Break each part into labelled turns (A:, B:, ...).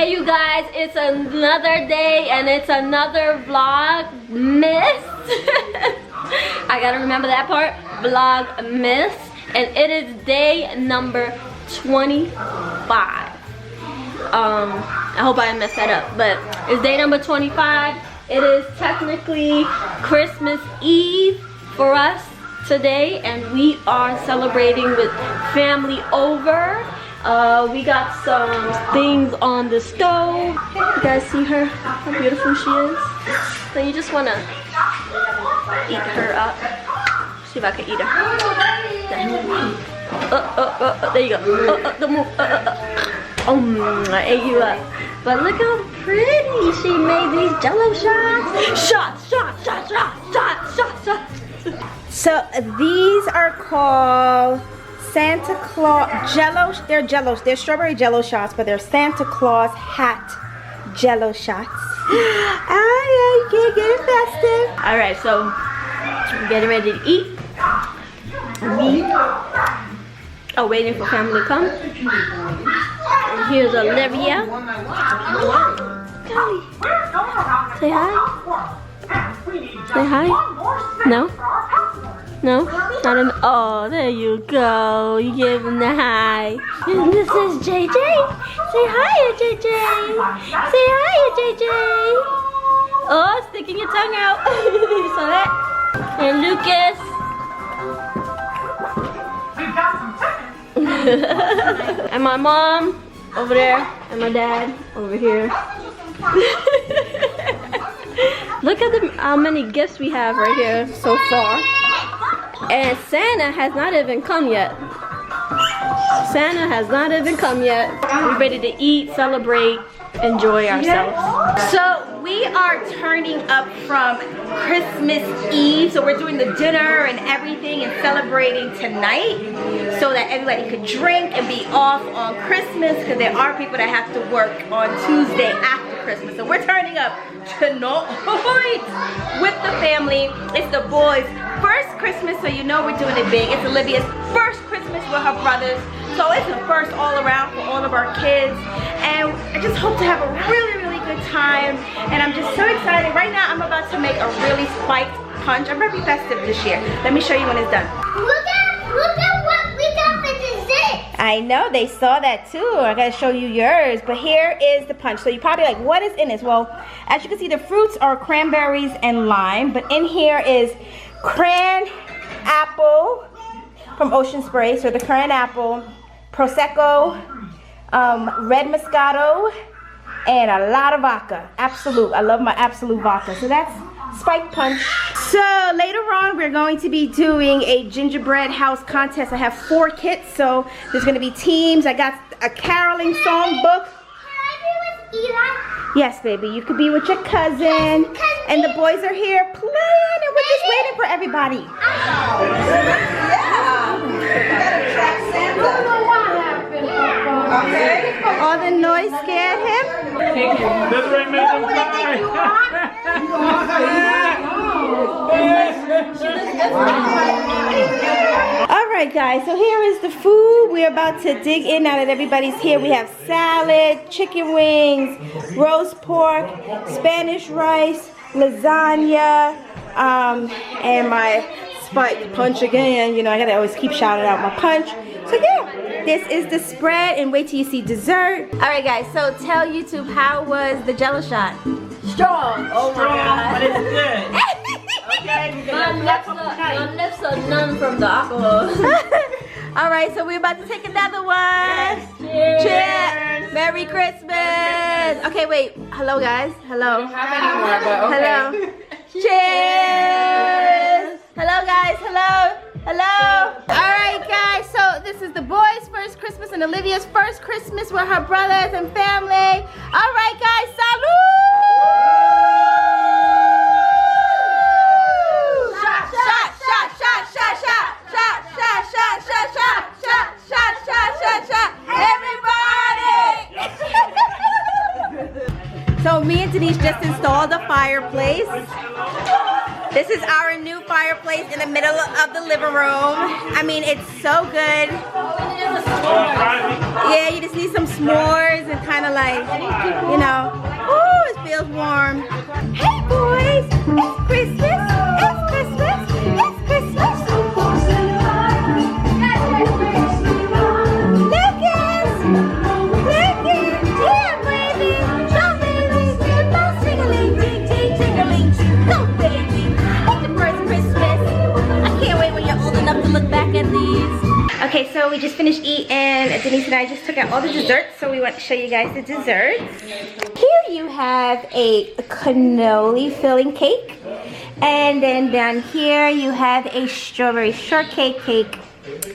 A: Hey you guys, it's another day and it's another vlogmas. I gotta remember that part, vlogmas, and it is day number 25. I hope I didn't mess that up, but it's day number 25. It is technically Christmas Eve for us today, and we are celebrating with family over. We got some things on the stove. You guys see her? How beautiful she is. So you just wanna eat her up. See if I can eat her. There you go. Don't move. I ate you up. But look how pretty she made these jello shots. Shots.
B: So these are called Santa Claus jello. They're jellos. They're strawberry jello shots, but they're Santa Claus hat jello shots. Oh yeah, you can't get it festive.
A: All right, so I'm getting ready to eat. We are waiting for family to come. And here's Olivia. Say hi. Say hi. No? No? Not in. Oh, there you go. You gave him the hi. And this is JJ. Say hi, JJ. Say hi, JJ. Oh, sticking your tongue out. You saw that? And Lucas. And my mom over there. And my dad over here. Look at how many gifts we have right here so far. And Santa has not even come yet. Santa has not even come yet. We're ready to eat, celebrate, enjoy ourselves.
B: So we are turning up from Christmas Eve. So we're doing the dinner and everything and celebrating tonight so that everybody could drink and be off on Christmas, because there are people that have to work on Tuesday after Christmas. So we're turning up tonight with the family. It's the boys' first Christmas, so you know we're doing it big. It's Olivia's first Christmas with her brothers. So it's a first all around for all of our kids. And I just hope to have a really good time. And I'm just so excited. Right now I'm about to make a really spiked punch. I'm very festive this year. Let me show you when it's done.
C: Look at what we got for dessert.
B: I know, they saw that too. I gotta show you yours. But here is the punch. So you're probably like, what is in this? Well, as you can see, the fruits are cranberries and lime. But in here is cran apple from Ocean Spray. So the cran apple, Prosecco, red Moscato, and a lot of vodka. Absolute. I love my Absolute vodka. So that's spiked punch. So later on we're going to be doing a gingerbread house contest. I have 4 kits, so there's going to be teams. I got a caroling song book.
C: Can I be with Eli?
B: Yes, baby, you could be with your cousin. And the boys are here playing, and we're just waiting for everybody.
C: Yeah.
B: All the noise scared him. Alright guys, so here is the food. We're about to dig in now that everybody's here. We have salad, chicken wings, roast pork, Spanish rice, lasagna, and my spiked punch again. You know, I gotta always keep shouting out my punch. So yeah, this is the spread, and wait till you see dessert. Alright guys, so tell YouTube, how was the jello shot?
A: Strong. Oh my God.
D: But it's good. Okay,
A: My lips are numb from the alcohol.
B: Alright, so we're about to take another one.
A: Cheers.
B: Cheers. Merry Christmas. Okay, wait. Hello guys. Hello. Hello. Cheers. Hello guys. Hello. Hello. Alright guys, so this is the boys' first Christmas and Olivia's first Christmas with her brothers and family. Alright guys, salud! Shot, shot, shot, shot, shot, shot, shot, shot, shot, shot, shot, shot, shot, shot, shot, shot, everybody! So me and Denise just installed a fireplace. This is our new fireplace in the middle of the living room. I mean, it's so good. Yeah, you just need some s'mores and kind of like, you know. Ooh, it feels warm. Hey boys, it's Christmas. It's Christmas. It's Christmas. Lucas, yeah, baby. Go, baby. Go, sing-a-ling, ding, ding, go, baby. It's the first Christmas. I can't wait when you're old enough to look back at these. Okay, so we just finished eating. Denise and I just took out all the desserts, so we want to show you guys the desserts. Here you have a cannoli filling cake. And then down here you have a strawberry shortcake cake.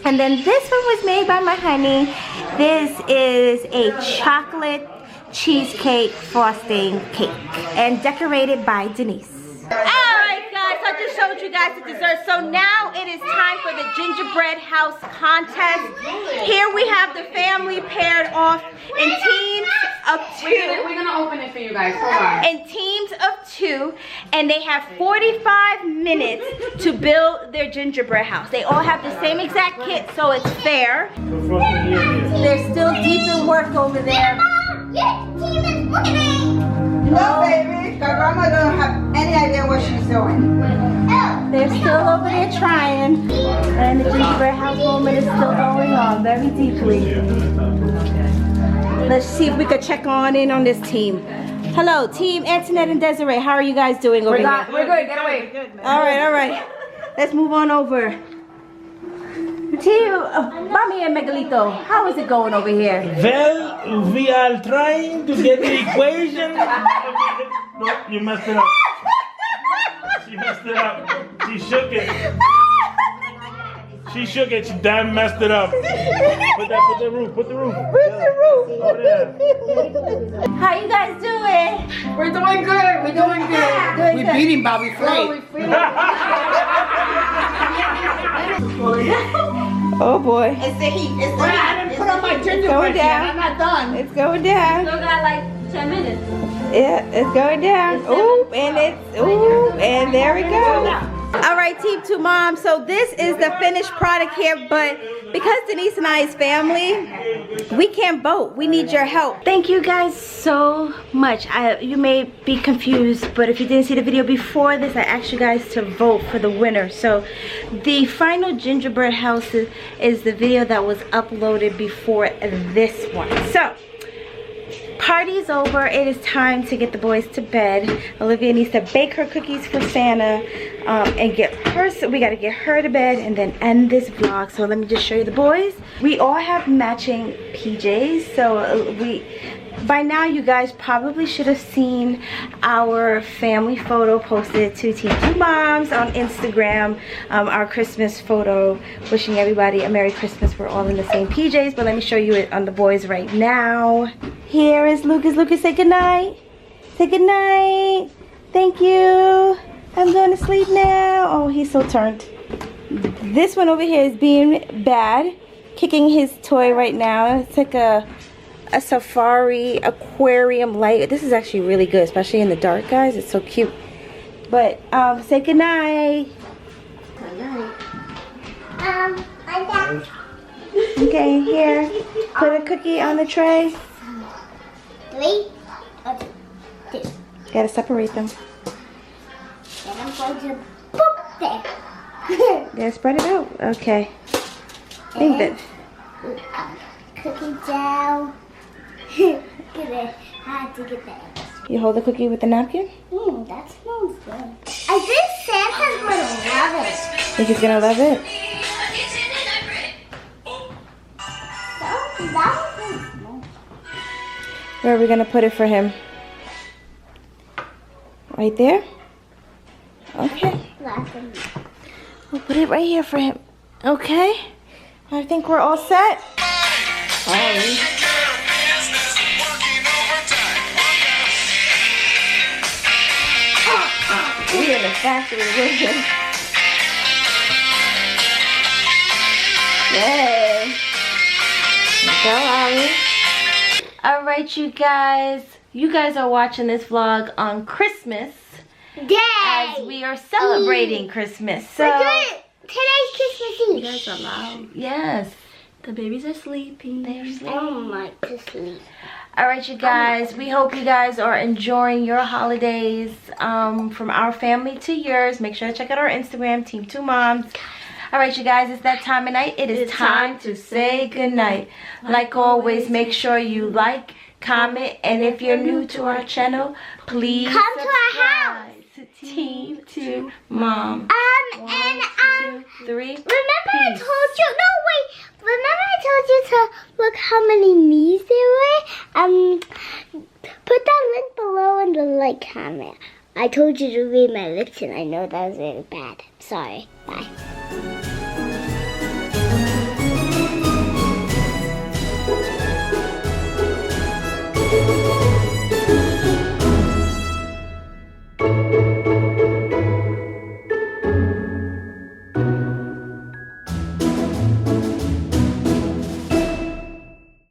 B: And then this one was made by my honey. This is a chocolate cheesecake frosting cake and decorated by Denise. Alright guys, so I just showed you guys the dessert. So now it is time for the gingerbread house contest. Here we have the family paired off in teams of 2.
E: We're gonna open it for you guys. Hold on.
B: In teams of 2, and they have 45 minutes to build their gingerbread house. They all have the same exact kit, so it's fair. They're still deep in work over there.
F: No, baby, because Grandma don't have any idea what she's doing.
B: They're still over there trying, and the gingerbread house moment is still going on very deeply. Let's see if we could check in on this team. Hello, team Antoinette and Desiree. How are you guys doing over here?
E: We're good. Get away.
B: All right. Let's move on over. Team Mommy and Megalito, how is it going over here?
D: Well, we are trying to get the equation. No, you messed it up. She messed it up. She shook it. She shook it. She damn messed it up. Put the roof. Over there.
B: How you guys doing?
E: We're doing good.
F: We beat him, Bobby Flay.
B: Oh boy.
F: It's the heat. It's the heat. I didn't put on my
B: Going
F: gingerbread yet.
B: down.
F: I'm not done.
B: It's going down.
A: Still got like 10 minutes.
B: Yeah, it's going down. Oop, and and there we go. All right, Team 2 Mom. So this is the finished product here, but because Denise and I is family, we can't vote. We need your help. Thank you guys so much. You may be confused, but if you didn't see the video before this, I asked you guys to vote for the winner. So the final gingerbread house is the video that was uploaded before this one. So party's over. It is time to get the boys to bed. Olivia needs to bake her cookies for Santa and get her, so we got to get her to bed and then end this vlog. So let me just show you the boys. We all have matching PJs, so by now you guys probably should have seen our family photo posted to Team 2 Moms on Instagram. Our Christmas photo wishing everybody a Merry Christmas. We're all in the same PJs, but let me show you it on the boys right now. Here is Lucas. Lucas, say goodnight. Say goodnight. Thank you. I'm going to sleep now. Oh, he's so turned. This one over here is being bad, kicking his toy right now. It's like a safari aquarium light. This is actually really good, especially in the dark, guys. It's so cute. But say goodnight. Okay, here. Put a cookie on the tray.
C: 3 or 2.
B: Gotta separate them.
C: Then I'm going to boop there.
B: Yeah, spread it out. Okay. I think that.
C: Cookie down. Get it. I had to get that.
B: You hold the cookie with the napkin?
C: That smells good. I think Santa's going to love it.
B: Think he's gonna love it? Where are we gonna put it for him? Right there? Okay. We'll put it right here for him. Okay. I think we're all set. Sorry. We're in the factory working. Yay. Go, Ollie. All right, you guys. You guys are watching this vlog on Christmas.
C: Day.
B: As we are celebrating Christmas. So
C: Today's Christmas Eve.
A: You guys are loud.
B: yes.
A: The babies are sleeping.
B: They're
C: I
B: sleeping.
C: don't like to sleep.
B: All right, you guys. We hope you guys are enjoying your holidays. From our family to yours. Make sure to check out our Instagram, Team 2 Moms. All right, you guys. It's that time of night. It is time to say goodnight. Like always, make sure you like, comment, and if you're new to our channel, please
C: Come to our
B: subscribe to Team 2 Mom.
C: And
B: 2, 3.
C: remember I told you, no wait, remember I told you to look how many me's there were? Put that link below in the like comment. I told you to read my lips and I know that was really bad. Sorry. Bye.